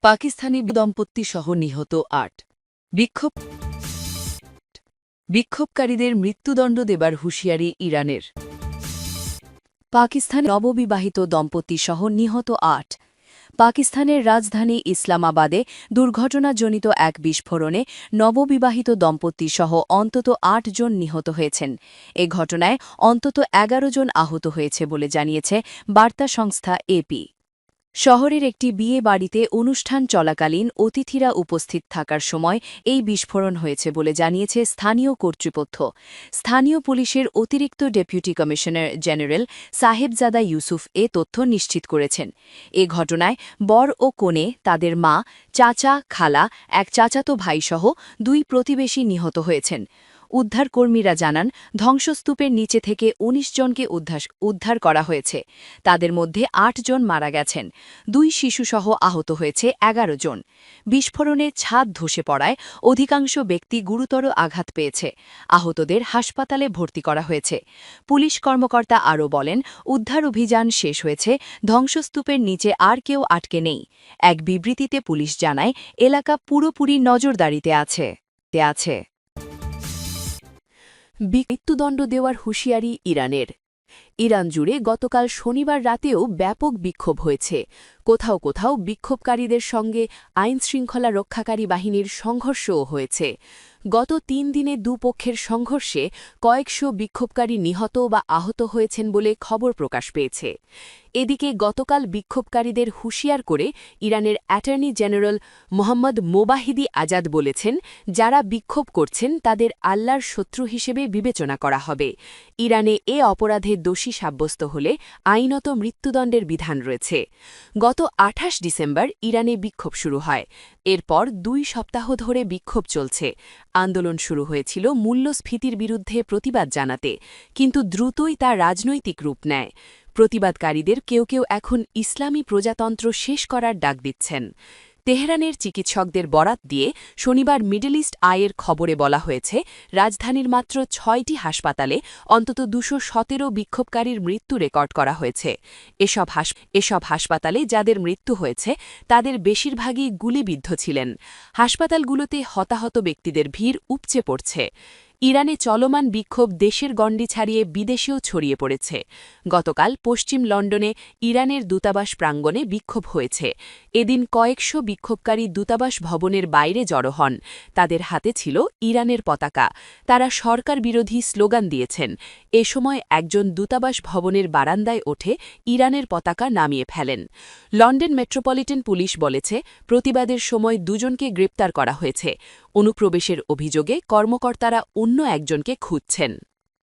পাকিস্তানি দম্পতিসহ নিহত ৮ বিক্ষোভকারীদের মৃত্যুদণ্ড দেবার হুঁশিয়ারি ইরানের। পাকিস্তান নববিবাহিত দম্পতিসহ নিহত ৮ পাকিস্তানের রাজধানী ইসলামাবাদে দুর্ঘটনাজনিত এক বিস্ফোরণে নববিবাহিত দম্পতিসহ অন্তত ৮ জন নিহত হয়েছেন। এ ঘটনায় অন্তত ১১ জন আহত হয়েছে বলে জানিয়েছে বার্তা সংস্থা এপি। শহরের একটি বিয়ে বাড়িতে অনুষ্ঠান চলাকালীন অতিথিরা উপস্থিত থাকার সময় এই বিস্ফোরণ হয়েছে বলে জানিয়েছে স্থানীয় কর্তৃপক্ষ। স্থানীয় পুলিশের অতিরিক্ত deputy commissioner general Sahibzada Yusuf এ তথ্য নিশ্চিত করেছেন। এ ঘটনায় বর ও কনে, তাদের মা, চাচা, খালা, এক চাচাতো ভাইসহ ২ প্রতিবেশী নিহত হয়েছেন। উদ্ধারকর্মীরা জানান, ধ্বংসস্তূপের নিচে থেকে ১৯ জনকে উদ্ধার করা হয়েছে। তাদের মধ্যে ৮ জন মারা গেছেন, ২ শিশুসহ আহত হয়েছে ১১ জন। বিস্ফোরণে ছাদ ধসে পড়ায় অধিকাংশ ব্যক্তি গুরুতর আঘাত পেয়েছে। আহতদের হাসপাতালে ভর্তি করা হয়েছে। পুলিশ কর্মকর্তা আরও বলেন, উদ্ধার অভিযান শেষ হয়েছে, ধ্বংসস্তূপের নিচে আর কেউ আটকে নেই। এক বিবৃতিতে পুলিশ জানায়, এলাকা পুরোপুরি নজরদারিতে আছে। মৃত্যুদণ্ড দেওয়ার হুঁশিয়ারি ইরানের। ইরান জুড়ে গতকাল শনিবার রাতেও ব্যাপক বিক্ষোভ হয়েছে। কোথাও কোথাও বিক্ষোভকারীদের সঙ্গে আইনশৃঙ্খলা রক্ষাকারী বাহিনীর সংঘর্ষও হয়েছে। গত ৩ দিনে দুপক্ষের সংঘর্ষে কয়েকশো বিক্ষোভকারী নিহত বা আহত হয়েছেন বলে খবর প্রকাশ পেয়েছে। এদিকে গতকাল বিক্ষোভকারীদের হুঁশিয়ার করে ইরানের অ্যাটর্নি জেনারেল মোহাম্মদ মোবাহিদি আজাদ বলেছেন, যারা বিক্ষোভ করছেন তাদের আল্লাহর শত্রু হিসেবে বিবেচনা করা হবে। ইরানে এ অপরাধে দোষী সাব্যস্ত হলে আইনত মৃত্যুদণ্ডের বিধান রয়েছে। গত ২৮ ডিসেম্বর ইরানে বিক্ষোভ শুরু হয়। এরপর ২ সপ্তাহ ধরে বিক্ষোভ চলছে। আন্দোলন শুরু হয়েছিল মূল্যস্ফীতির বিরুদ্ধে প্রতিবাদ জানাতে, কিন্তু দ্রুতই তা রাজনৈতিক রূপ নেয়। প্রতিবাদকারীদের কেউ কেউ এখন ইসলামী প্রজাতন্ত্র শেষ করার ডাক দিচ্ছেন। তেহরানের চিকিৎসকদের বরাত দিয়ে শনিবার মিডল ইস্ট আইয়ের খবরে বলা হয়েছে, রাজধানীর মাত্র ৬টি হাসপাতালে অন্তত ২১৭ বিক্ষোভকারীর মৃত্যু রেকর্ড করা হয়েছে। এসব হাসপাতালে যাদের মৃত্যু হয়েছে তাদের বেশিরভাগই গুলিবিদ্ধ ছিলেন। হাসপাতালগুলোতে হতাহত ব্যক্তিদের ভিড় উপচে পড়ছে। ইরানে চলমান বিক্ষোভ দেশের গণ্ডি ছাড়িয়ে বিদেশেও ছড়িয়ে পড়েছে। গতকাল পশ্চিম লন্ডনে ইরানের দূতাবাস প্রাঙ্গণে বিক্ষোভ হয়েছে। এদিন কয়েকশো বিক্ষোভকারী দূতাবাস ভবনের বাইরে জড়ো হন। তাদের হাতে ছিল ইরানের পতাকা। তারা সরকার বিরোধী স্লোগান দিয়েছেন। এ সময় একজন দূতাবাস ভবনের বারান্দায় ওঠে ইরানের পতাকা নামিয়ে ফেলেন। লন্ডন মেট্রোপলিটন পুলিশ বলেছে, প্রতিবাদের সময় ২ জনকে গ্রেপ্তার করা হয়েছে। অনুপ্রবেশের অভিযোগে কর্মকর্তারা অন্য একজনকে খুঁজছেন।